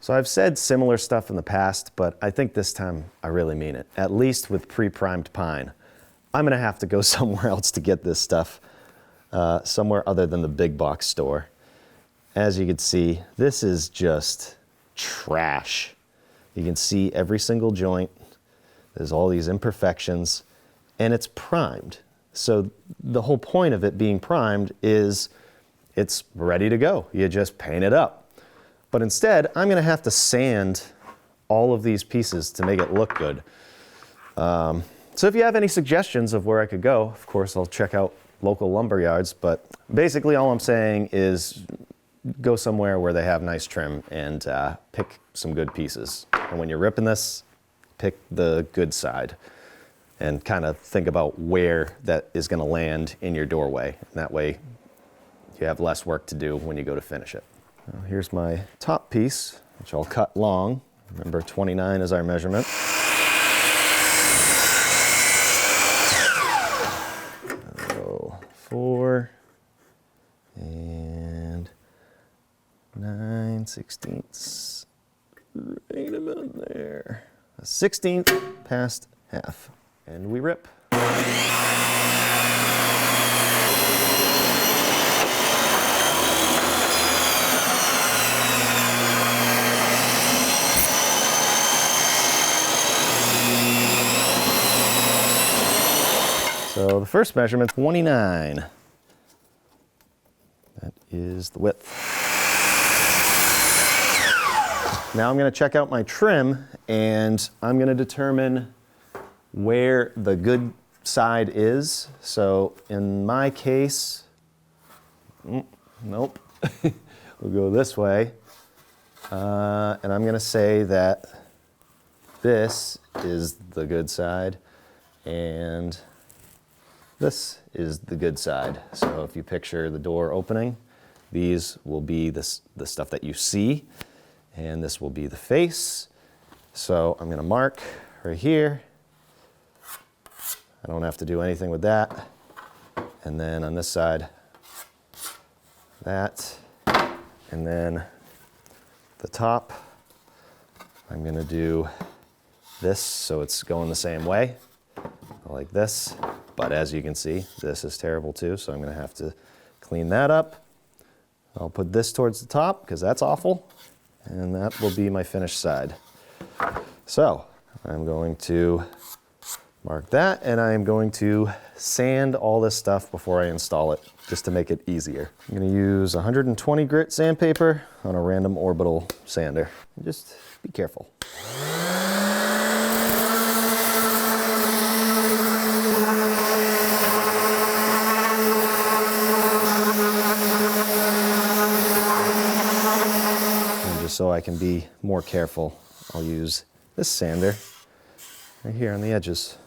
So I've said similar stuff in the past, but I think this time I really mean it, at least with pre-primed pine. I'm gonna have to go somewhere else to get this stuff, somewhere other than the big box store. As you can see, this is just trash. You can see every single joint. There's all these imperfections, and it's primed. So the whole point of it being primed is it's ready to go. You just paint it up. But instead, I'm gonna have to sand all of these pieces to make it look good. So if you have any suggestions of where I could go, of course, I'll check out local lumber yards, but basically all I'm saying is go somewhere where they have nice trim and pick some good pieces. And when you're ripping this, pick the good side and kind of think about where that is gonna land in your doorway. And that way you have less work to do when you go to finish it. Now, here's my top piece, which I'll cut long. Remember, 29 is our measurement. So 4 and 9/16, right about there. A 16th past half, and we rip. So the first measurement, 29. That is the width. Now I'm going to check out my trim, and I'm going to determine where the good side is. So in my case, nope, we'll go this way. And I'm going to say that this is the good side, and this is the good side. So if you picture the door opening, these will be the stuff that you see, and this will be the face. So I'm gonna mark right here. I don't have to do anything with that. And then on this side, that. And then the top, I'm gonna do this so it's going the same way, like this. But as you can see, this is terrible too, so I'm gonna have to clean that up. I'll put this towards the top because that's awful, and that will be my finished side. So I'm going to mark that, and I am going to sand all this stuff before I install it, just to make it easier. I'm gonna use 120 grit sandpaper on a random orbital sander. Just be careful. Just so I can be more careful, I'll use this sander right here on the edges.